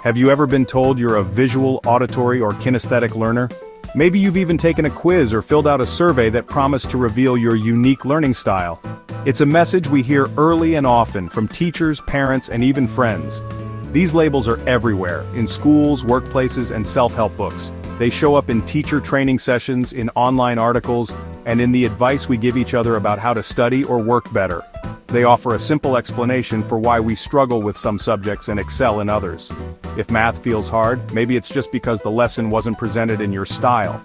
Have you ever been told you're a visual, auditory, or kinesthetic learner? Maybe you've even taken a quiz or filled out a survey that promised to reveal your unique learning style. It's a message we hear early and often from teachers, parents, and even friends. These labels are everywhere, in schools, workplaces, and self-help books. They show up in teacher training sessions, in online articles, and in the advice we give each other about how to study or work better. They offer a simple explanation for why we struggle with some subjects and excel in others. If math feels hard, maybe it's just because the lesson wasn't presented in your style.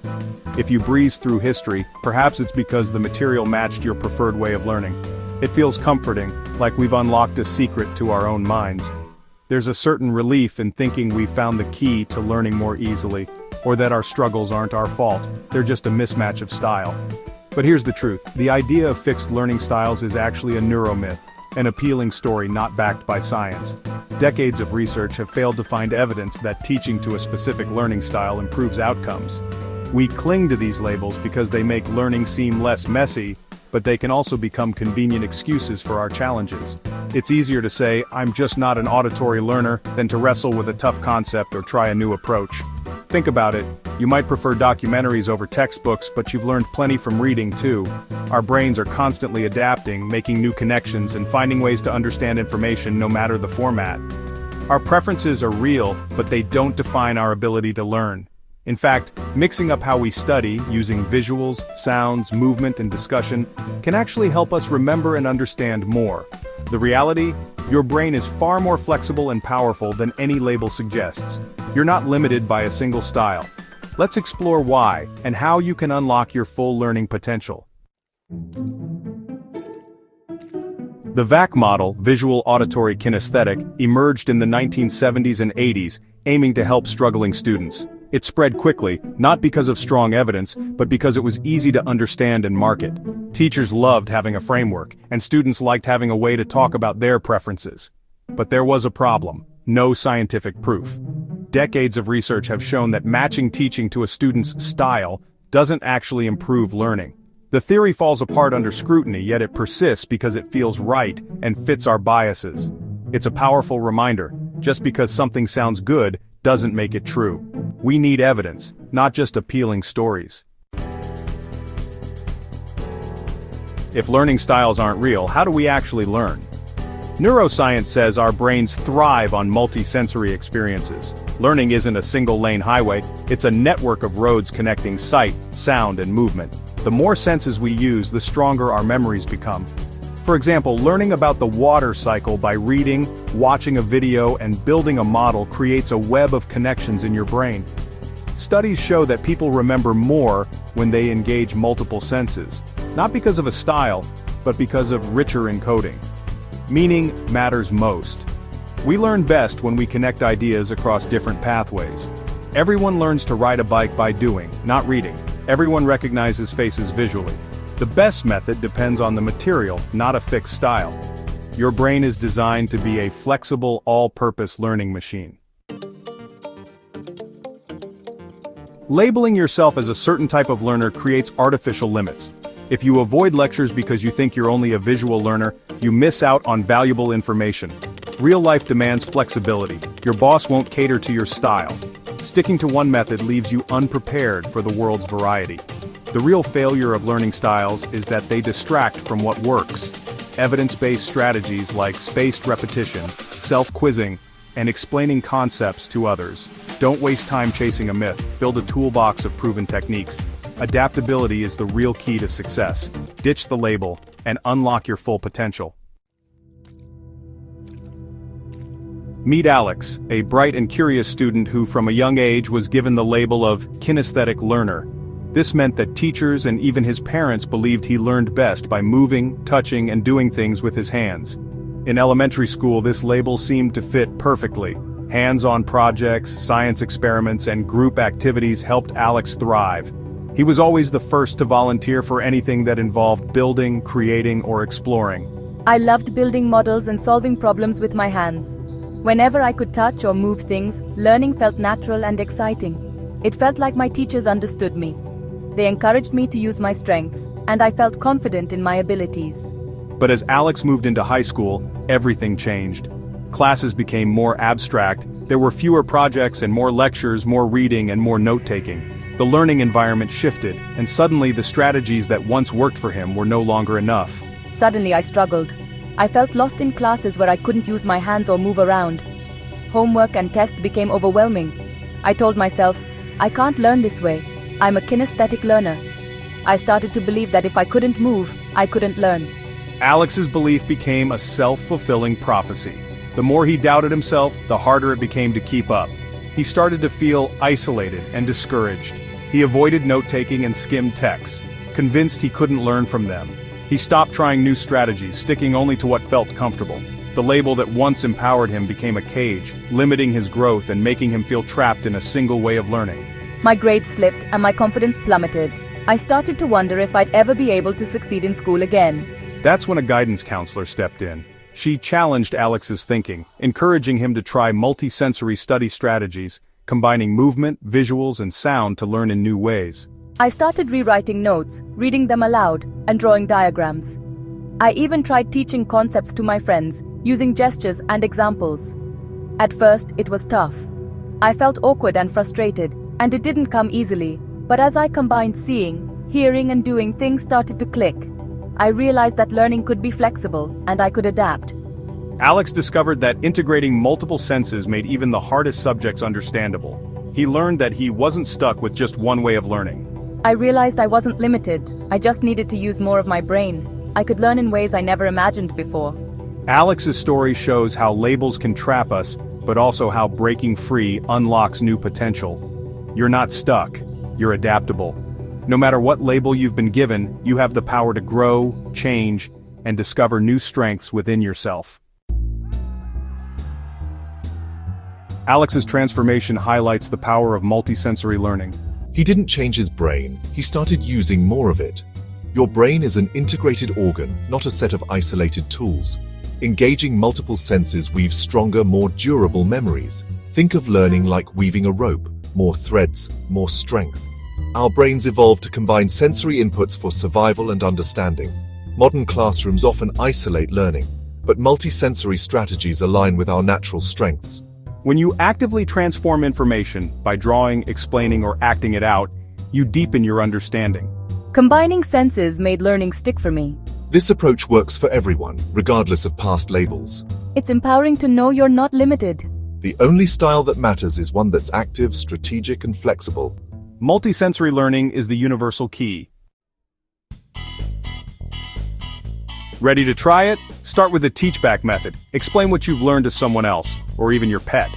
If you breeze through history, perhaps it's because the material matched your preferred way of learning. It feels comforting, like we've unlocked a secret to our own minds. There's a certain relief in thinking we've found the key to learning more easily, or that our struggles aren't our fault, they're just a mismatch of style. But here's the truth, the idea of fixed learning styles is actually a neuromyth, an appealing story not backed by science. Decades of research have failed to find evidence that teaching to a specific learning style improves outcomes. We cling to these labels because they make learning seem less messy, but they can also become convenient excuses for our challenges. It's easier to say, I'm just not an auditory learner, than to wrestle with a tough concept or try a new approach. Think about it, you might prefer documentaries over textbooks, but you've learned plenty from reading too. Our brains are constantly adapting, making new connections, and finding ways to understand information no matter the format. Our preferences are real, but they don't define our ability to learn. In fact, mixing up how we study, using visuals, sounds, movement, and discussion, can actually help us remember and understand more. The reality? Your brain is far more flexible and powerful than any label suggests. You're not limited by a single style. Let's explore why, and how you can unlock your full learning potential. The VAC model, Visual Auditory Kinesthetic, emerged in the 1970s and 80s, aiming to help struggling students. It spread quickly, not because of strong evidence, but because it was easy to understand and market. Teachers loved having a framework, and students liked having a way to talk about their preferences. But there was a problem: no scientific proof. Decades of research have shown that matching teaching to a student's style doesn't actually improve learning. The theory falls apart under scrutiny, yet it persists because it feels right and fits our biases. It's a powerful reminder: just because something sounds good doesn't make it true. We need evidence, not just appealing stories. If learning styles aren't real, how do we actually learn? Neuroscience says our brains thrive on multisensory experiences. Learning isn't a single-lane highway, it's a network of roads connecting sight, sound, and movement. The more senses we use, the stronger our memories become. For example, learning about the water cycle by reading, watching a video, and building a model creates a web of connections in your brain. Studies show that people remember more when they engage multiple senses, not because of a style, but because of richer encoding. Meaning matters most. We learn best when we connect ideas across different pathways. Everyone learns to ride a bike by doing, not reading. Everyone recognizes faces visually. The best method depends on the material, not a fixed style. Your brain is designed to be a flexible, all-purpose learning machine. Labeling yourself as a certain type of learner creates artificial limits. If you avoid lectures because you think you're only a visual learner, you miss out on valuable information. Real life demands flexibility. Your boss won't cater to your style. Sticking to one method leaves you unprepared for the world's variety. The real failure of learning styles is that they distract from what works. Evidence-based strategies like spaced repetition, self-quizzing, and explaining concepts to others. Don't waste time chasing a myth, build a toolbox of proven techniques. Adaptability is the real key to success. Ditch the label, and unlock your full potential. Meet Alex, a bright and curious student who from a young age was given the label of kinesthetic learner. This meant that teachers and even his parents believed he learned best by moving, touching, and doing things with his hands. In elementary school, this label seemed to fit perfectly. Hands-on projects, science experiments, and group activities helped Alex thrive. He was always the first to volunteer for anything that involved building, creating, or exploring. I loved building models and solving problems with my hands. Whenever I could touch or move things, learning felt natural and exciting. It felt like my teachers understood me. They encouraged me to use my strengths, and I felt confident in my abilities. But as Alex moved into high school, everything changed. Classes became more abstract, There were fewer projects and more lectures, more reading and more note-taking. The learning environment shifted, and suddenly the strategies that once worked for him were no longer enough. Suddenly I struggled. I felt lost in classes where I couldn't use my hands or move around. Homework and tests became overwhelming. I told myself, I can't learn this way. I'm a kinesthetic learner. I started to believe that if I couldn't move, I couldn't learn. Alex's belief became a self-fulfilling prophecy. The more he doubted himself, the harder it became to keep up. He started to feel isolated and discouraged. He avoided note-taking and skimmed texts, convinced he couldn't learn from them. He stopped trying new strategies, sticking only to what felt comfortable. The label that once empowered him became a cage, limiting his growth and making him feel trapped in a single way of learning. My grades slipped and my confidence plummeted. I started to wonder if I'd ever be able to succeed in school again. That's when a guidance counselor stepped in. She challenged Alex's thinking, encouraging him to try multisensory study strategies, combining movement, visuals, and sound to learn in new ways. I started rewriting notes, reading them aloud, and drawing diagrams. I even tried teaching concepts to my friends, using gestures and examples. At first, it was tough. I felt awkward and frustrated, and it didn't come easily. But as I combined seeing, hearing, and doing, things started to click. I realized that learning could be flexible, and I could adapt. Alex discovered that integrating multiple senses made even the hardest subjects understandable. He learned that he wasn't stuck with just one way of learning. I realized I wasn't limited. I just needed to use more of my brain. I could learn in ways I never imagined before. Alex's story shows how labels can trap us, but also how breaking free unlocks new potential. You're not stuck. You're adaptable. No matter what label you've been given, you have the power to grow, change, and discover new strengths within yourself. Alex's transformation highlights the power of multisensory learning. He didn't change his brain, he started using more of it. Your brain is an integrated organ, not a set of isolated tools. Engaging multiple senses weaves stronger, more durable memories. Think of learning like weaving a rope. More threads, more strength. Our brains evolved to combine sensory inputs for survival and understanding. Modern classrooms often isolate learning, but multisensory strategies align with our natural strengths. When you actively transform information by drawing, explaining, or acting it out, you deepen your understanding. Combining senses made learning stick for me. This approach works for everyone, regardless of past labels. It's empowering to know you're not limited. The only style that matters is one that's active, strategic, and flexible. Multisensory learning is the universal key. Ready to try it? Start with the teach-back method. Explain what you've learned to someone else, or even your pet.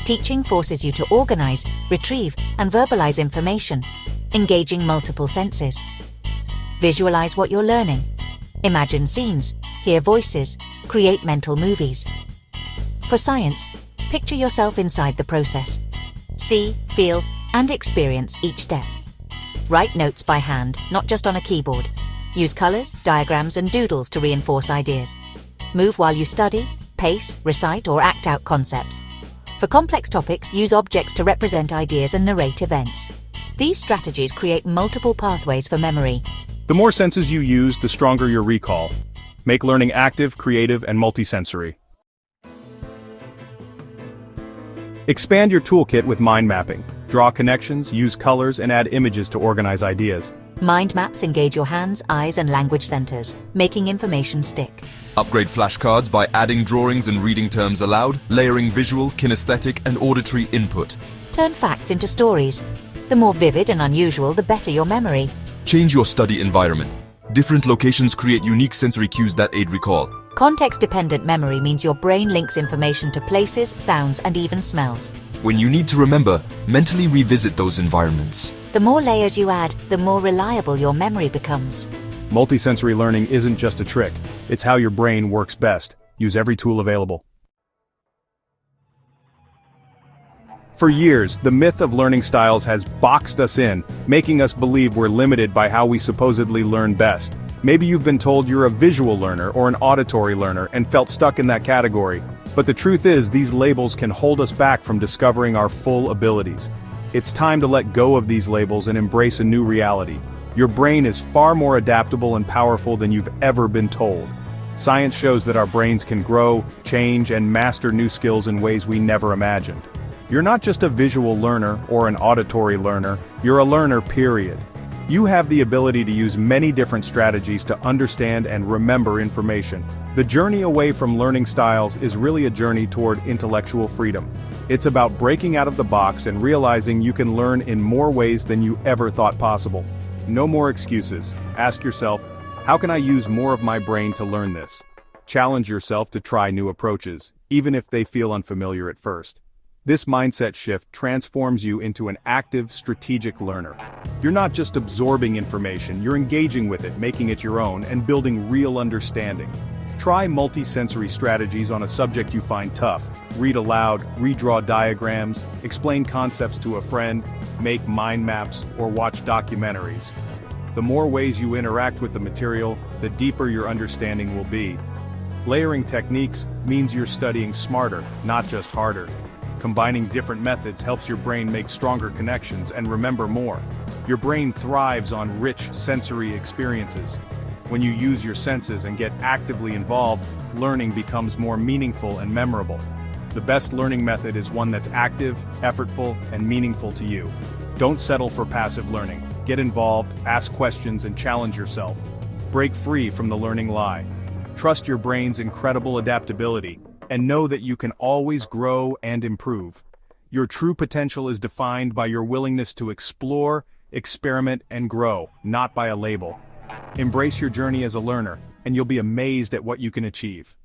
Teaching forces you to organize, retrieve, and verbalize information, engaging multiple senses. Visualize what you're learning. Imagine scenes, hear voices, create mental movies. For science, picture yourself inside the process. See, feel, and experience each step. Write notes by hand, not just on a keyboard. Use colors, diagrams, and doodles to reinforce ideas. Move while you study, pace, recite, or act out concepts. For complex topics, use objects to represent ideas and narrate events. These strategies create multiple pathways for memory. The more senses you use, the stronger your recall. Make learning active, creative, and multisensory. Expand your toolkit with mind mapping. Draw connections, use colors, and add images to organize ideas. Mind maps engage your hands, eyes, and language centers, making information stick. Upgrade flashcards by adding drawings and reading terms aloud, layering visual, kinesthetic, and auditory input. Turn facts into stories. The more vivid and unusual, the better your memory. Change your study environment. Different locations create unique sensory cues that aid recall. Context-dependent memory means your brain links information to places, sounds, and even smells. When you need to remember, mentally revisit those environments. The more layers you add, the more reliable your memory becomes. Multisensory learning isn't just a trick, it's how your brain works best. Use every tool available. For years, the myth of learning styles has boxed us in, making us believe we're limited by how we supposedly learn best. Maybe you've been told you're a visual learner or an auditory learner and felt stuck in that category. But the truth is, these labels can hold us back from discovering our full abilities. It's time to let go of these labels and embrace a new reality. Your brain is far more adaptable and powerful than you've ever been told. Science shows that our brains can grow, change, and master new skills in ways we never imagined. You're not just a visual learner or an auditory learner, you're a learner, period. You have the ability to use many different strategies to understand and remember information. The journey away from learning styles is really a journey toward intellectual freedom. It's about breaking out of the box and realizing you can learn in more ways than you ever thought possible. No more excuses. Ask yourself, how can I use more of my brain to learn this? Challenge yourself to try new approaches, even if they feel unfamiliar at first. This mindset shift transforms you into an active, strategic learner. You're not just absorbing information, you're engaging with it, making it your own, and building real understanding. Try multisensory strategies on a subject you find tough. Read aloud, redraw diagrams, explain concepts to a friend, make mind maps, or watch documentaries. The more ways you interact with the material, the deeper your understanding will be. Layering techniques means you're studying smarter, not just harder. Combining different methods helps your brain make stronger connections and remember more. Your brain thrives on rich sensory experiences. When you use your senses and get actively involved, learning becomes more meaningful and memorable. The best learning method is one that's active, effortful, and meaningful to you. Don't settle for passive learning. Get involved, ask questions, and challenge yourself. Break free from the learning lie. Trust your brain's incredible adaptability, and know that you can always grow and improve. Your true potential is defined by your willingness to explore, experiment, and grow, not by a label. Embrace your journey as a learner, and you'll be amazed at what you can achieve.